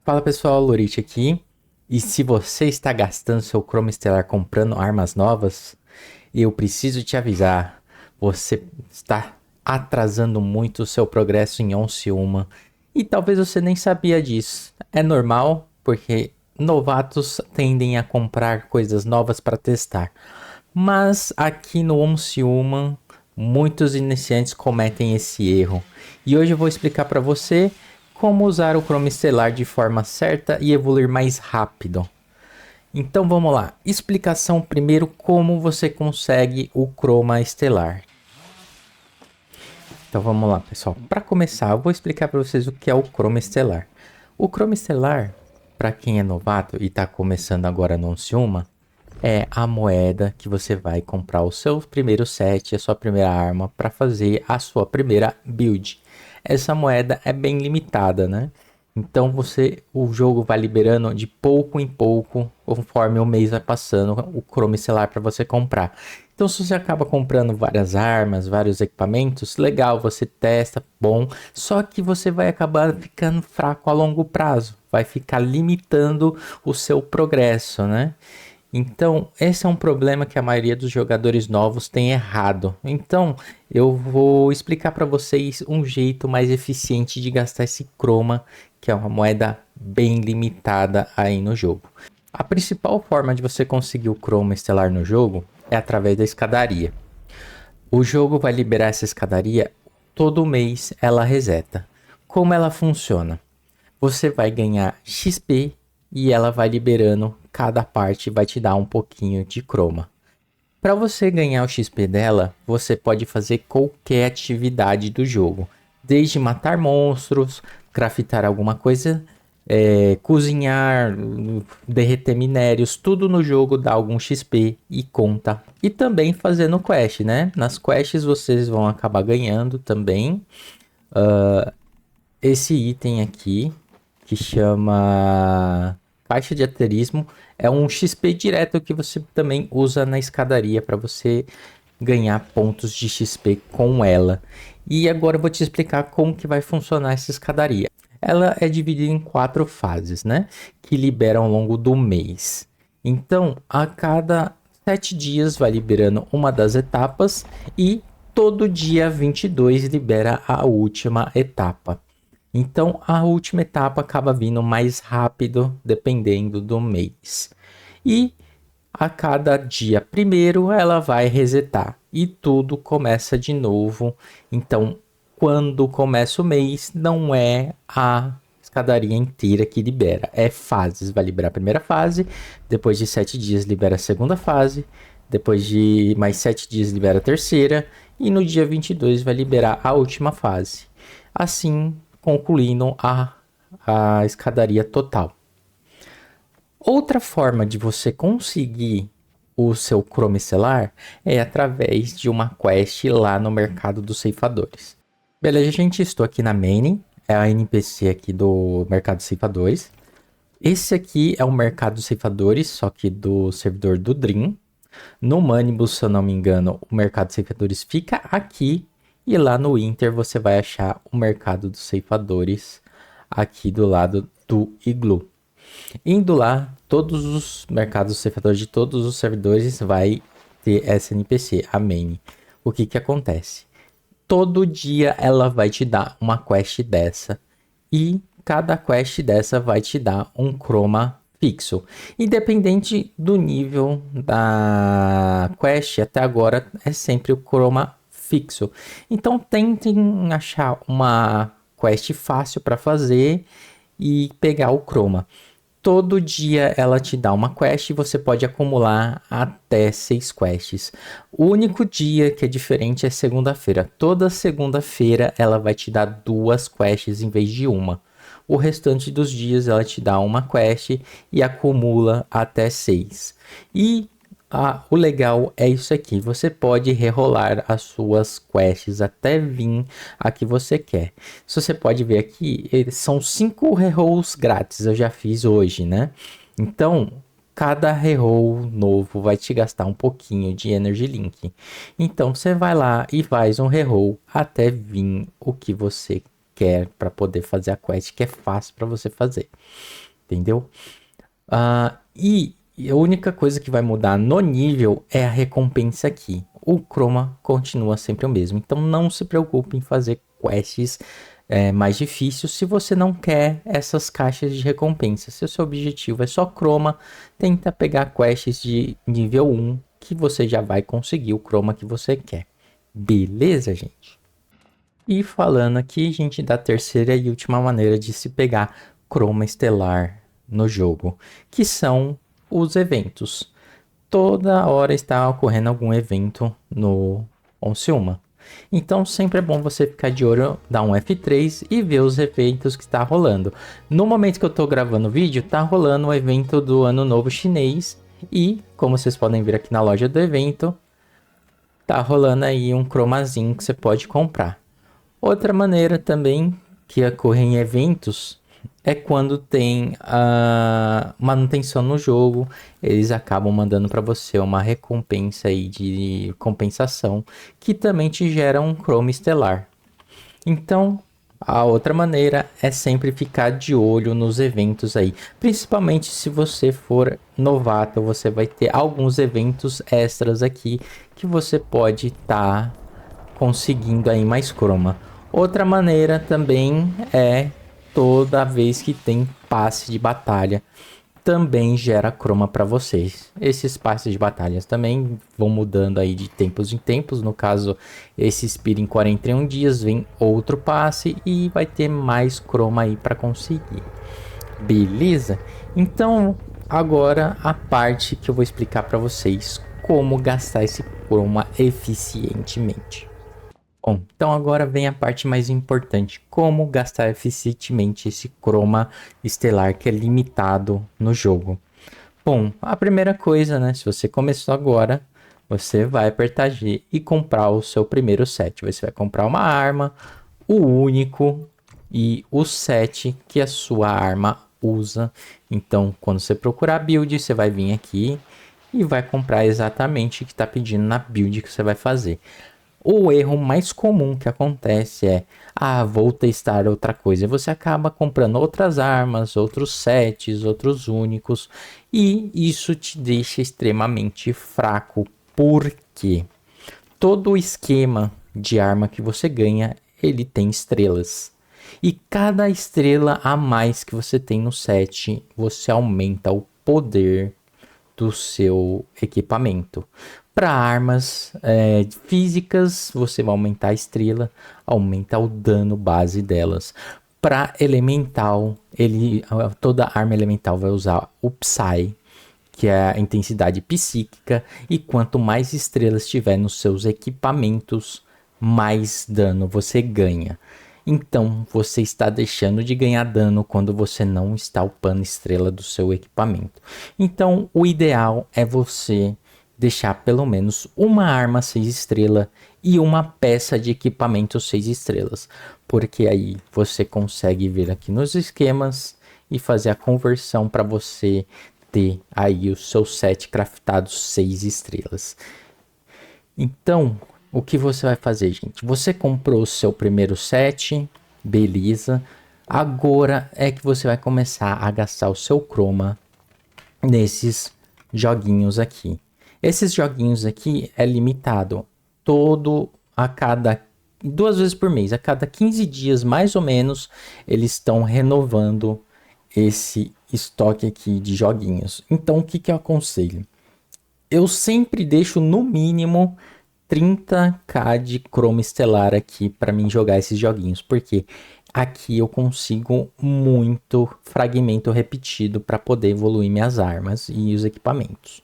Fala pessoal, Lorite aqui. E se você está gastando seu Chroma Stellar comprando armas novas, eu preciso te avisar, você está atrasando muito o seu progresso em Once Uma. E talvez você nem sabia disso. É normal, porque novatos tendem a comprar coisas novas para testar. Mas aqui no Once Uma, muitos iniciantes cometem esse erro. E hoje eu vou explicar para você como usar o Chroma Stellar de forma certa e evoluir mais rápido. Então vamos lá. Explicação primeiro como você consegue o Chroma Stellar. Então vamos lá, pessoal. Para começar, eu vou explicar para vocês o que é o Chroma Stellar. O Chroma Stellar, para quem é novato e está começando agora no Onciuma, é a moeda que você vai comprar o seu primeiro set, a sua primeira arma, para fazer a sua primeira build. Essa moeda é bem limitada, né? Então o jogo vai liberando de pouco em pouco, conforme o mês vai passando, o Chroma Stellar para você comprar. Então se você acaba comprando várias armas, vários equipamentos, legal, você testa, bom, só que você vai acabar ficando fraco a longo prazo, vai ficar limitando o seu progresso, né? Então, esse é um problema que a maioria dos jogadores novos tem errado. Então, eu vou explicar para vocês um jeito mais eficiente de gastar esse Chroma, que é uma moeda bem limitada aí no jogo. A principal forma de você conseguir o Chroma Stellar no jogo é através da escadaria. O jogo vai liberar essa escadaria todo mês, ela reseta. Como ela funciona? Você vai ganhar XP e ela vai liberando, cada parte vai te dar um pouquinho de croma. Para você ganhar o XP dela, você pode fazer qualquer atividade do jogo, desde matar monstros, craftar alguma coisa, cozinhar, derreter minérios, tudo no jogo dá algum XP e conta. E também fazendo quest, né? Nas quests vocês vão acabar ganhando também esse item aqui, que chama caixa de aterismo, é um XP direto que você também usa na escadaria para você ganhar pontos de XP com ela. E agora eu vou te explicar como que vai funcionar essa escadaria. Ela é dividida em 4 fases, né? Que liberam ao longo do mês. Então, a cada 7 dias vai liberando uma das etapas e todo dia 22 libera a última etapa. Então a última etapa acaba vindo mais rápido dependendo do mês. E a cada dia primeiro ela vai resetar e tudo começa de novo. Então quando começa o mês não é a escadaria inteira que libera, é fases. Vai liberar a primeira fase, depois de 7 dias libera a segunda fase, depois de mais 7 dias libera a terceira e no dia 22 vai liberar a última fase. Assim concluindo a escadaria total. Outra forma de você conseguir o seu Chroma Stellar é através de uma quest lá no mercado dos ceifadores. Beleza, gente? Estou aqui na main, é a NPC aqui do mercado dos ceifadores. Esse aqui é o mercado dos ceifadores, só que do servidor do Dream. No Manibus, se eu não me engano, o mercado dos ceifadores fica aqui. E lá no Inter você vai achar o mercado dos ceifadores aqui do lado do Igloo. Indo lá, todos os mercados dos ceifadores de todos os servidores vai ter essa NPC, a main. O que acontece? Todo dia ela vai te dar uma quest dessa. E cada quest dessa vai te dar um chroma fixo. Independente do nível da quest, até agora é sempre o chroma fixo. Então tentem achar uma quest fácil para fazer e pegar o chroma. Todo dia ela te dá uma quest e você pode acumular até 6 quests. O único dia que é diferente é segunda-feira. Toda segunda-feira ela vai te dar 2 quests em vez de uma. O restante dos dias ela te dá uma quest e acumula até 6. E o legal é isso aqui, você pode rerolar as suas quests até vir a que você quer. Se você pode ver aqui, são 5 rerolls grátis, eu já fiz hoje, né? Então, cada reroll novo vai te gastar um pouquinho de Energy Link. Então, você vai lá e faz um reroll até vir o que você quer para poder fazer a quest, que é fácil para você fazer, entendeu? E a única coisa que vai mudar no nível é a recompensa aqui. O chroma continua sempre o mesmo, então não se preocupe em fazer quests mais difíceis se você não quer essas caixas de recompensa. Se o seu objetivo é só chroma, tenta pegar quests de nível 1 que você já vai conseguir o chroma que você quer. Beleza, gente? E falando aqui, gente, da terceira e última maneira de se pegar chroma estelar no jogo, que são os eventos. Toda hora está ocorrendo algum evento no Onciuma. Então sempre é bom você ficar de olho, dar um F3 e ver os eventos que está rolando. No momento que eu estou gravando o vídeo, está rolando o evento do Ano Novo Chinês. E, como vocês podem ver aqui na loja do evento, tá rolando aí um cromazinho que você pode comprar. Outra maneira também que ocorre em eventos é quando tem a manutenção no jogo, eles acabam mandando para você uma recompensa aí de compensação que também te gera um chroma estelar. Então, a outra maneira é sempre ficar de olho nos eventos aí, principalmente se você for novato, você vai ter alguns eventos extras aqui que você pode estar conseguindo aí mais chroma. Outra maneira também é toda vez que tem passe de batalha, também gera chroma para vocês. Esses passes de batalhas também vão mudando aí de tempos em tempos. No caso, esse expira em 41 dias, vem outro passe e vai ter mais chroma aí para conseguir. Beleza? Então, agora a parte que eu vou explicar para vocês como gastar esse chroma eficientemente. Bom, então agora vem a parte mais importante, como gastar eficientemente esse chroma estelar que é limitado no jogo. Bom, a primeira coisa, né, se você começou agora, você vai apertar G e comprar o seu primeiro set. Você vai comprar uma arma, o único e o set que a sua arma usa. Então, quando você procurar a build, você vai vir aqui e vai comprar exatamente o que está pedindo na build que você vai fazer. O erro mais comum que acontece é, vou testar outra coisa. Você acaba comprando outras armas, outros sets, outros únicos, e isso te deixa extremamente fraco, porque todo o esquema de arma que você ganha, ele tem estrelas. E cada estrela a mais que você tem no set, você aumenta o poder do seu equipamento. Para armas físicas, você vai aumentar a estrela, aumenta o dano base delas. Para elemental, toda arma elemental vai usar o Psy, que é a intensidade psíquica, e quanto mais estrelas tiver nos seus equipamentos, mais dano você ganha. Então, você está deixando de ganhar dano quando você não está upando estrela do seu equipamento. Então, o ideal é você deixar pelo menos uma arma 6 estrelas e uma peça de equipamento 6 estrelas. Porque aí você consegue ver aqui nos esquemas e fazer a conversão para você ter aí o seu set craftado 6 estrelas. Então, o que você vai fazer, gente? Você comprou o seu primeiro set, beleza. Agora é que você vai começar a gastar o seu chroma nesses joguinhos aqui. Esses joguinhos aqui é limitado duas vezes por mês, a cada 15 dias mais ou menos, eles estão renovando esse estoque aqui de joguinhos. Então o que eu aconselho? Eu sempre deixo no mínimo 30k de chroma estelar aqui para mim jogar esses joguinhos, porque aqui eu consigo muito fragmento repetido para poder evoluir minhas armas e os equipamentos.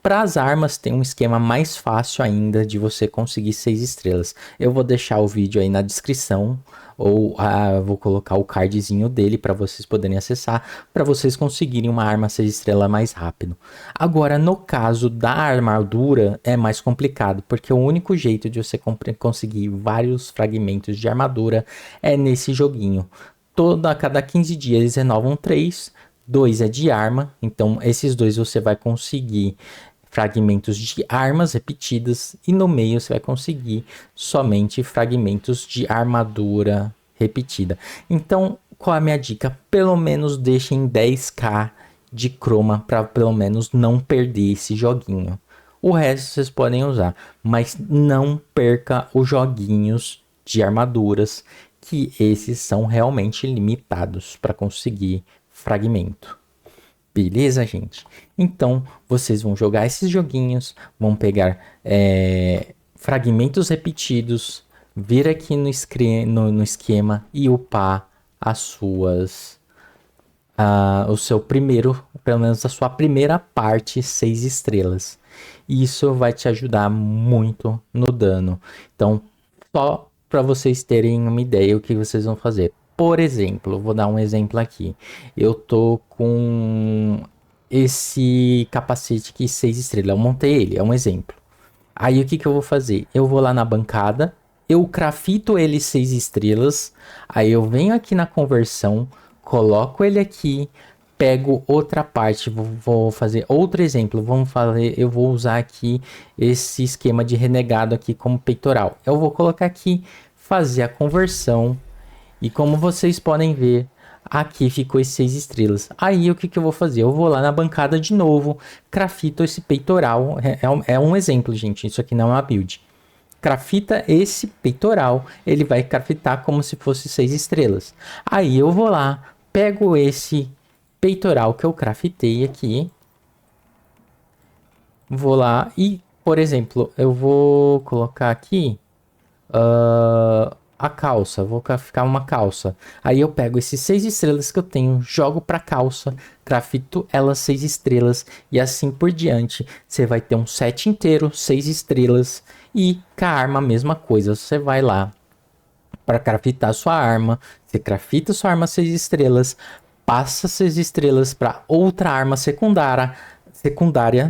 Para as armas tem um esquema mais fácil ainda de você conseguir 6 estrelas. Eu vou deixar o vídeo aí na descrição, ou vou colocar o cardzinho dele para vocês poderem acessar, para vocês conseguirem uma arma 6 estrelas mais rápido. Agora, no caso da armadura, é mais complicado, porque o único jeito de você conseguir vários fragmentos de armadura é nesse joguinho. A cada 15 dias eles renovam 3, 2 é de arma, então esses dois você vai conseguir fragmentos de armas repetidas, e no meio você vai conseguir somente fragmentos de armadura repetida. Então, qual é a minha dica? Pelo menos deixem 10k de croma para pelo menos não perder esse joguinho. O resto vocês podem usar, mas não perca os joguinhos de armaduras, que esses são realmente limitados para conseguir fragmento. Beleza, gente? Então, vocês vão jogar esses joguinhos, vão pegar fragmentos repetidos, vir aqui no esquema e upar as suas... o seu primeiro, pelo menos a sua primeira parte 6 estrelas. Isso vai te ajudar muito no dano. Então, só para vocês terem uma ideia o que vocês vão fazer. Por exemplo, vou dar um exemplo aqui. Eu tô com esse capacete aqui 6 estrelas. Eu montei ele, é um exemplo. Aí o que eu vou fazer? Eu vou lá na bancada, eu crafto ele 6 estrelas, aí eu venho aqui na conversão, coloco ele aqui, pego outra parte, vou fazer outro exemplo, eu vou usar aqui esse esquema de renegado aqui como peitoral. Eu vou colocar aqui, fazer a conversão, e como vocês podem ver, aqui ficou esses 6 estrelas. Aí o que eu vou fazer? Eu vou lá na bancada de novo, crafto esse peitoral, é um exemplo, gente, isso aqui não é uma build. Crafta esse peitoral, ele vai craftar como se fosse 6 estrelas. Aí eu vou lá, pego esse peitoral que eu craftei aqui, vou lá e, por exemplo, eu vou colocar aqui a calça, vou ficar uma calça. Aí eu pego esses 6 estrelas que eu tenho, jogo pra calça, crafto elas 6 estrelas e assim por diante. Você vai ter um set inteiro, 6 estrelas, e com a arma a mesma coisa. Você vai lá para craftar sua arma, você crafta sua arma 6 estrelas, passa 6 estrelas para outra arma secundária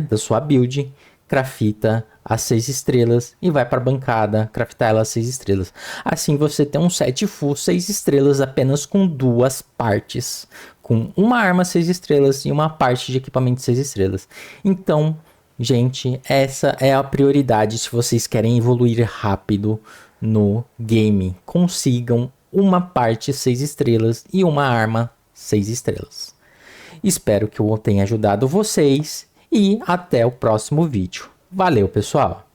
da sua build, crafta as 6 estrelas e vai para a bancada, craftar ela 6 estrelas. Assim você tem um set full 6 estrelas apenas com 2 partes, com uma arma 6 estrelas e uma parte de equipamento 6 estrelas. Então, gente, essa é a prioridade se vocês querem evoluir rápido no game. Consigam uma parte 6 estrelas e uma arma 6 estrelas. Espero que eu tenha ajudado vocês e até o próximo vídeo. Valeu, pessoal!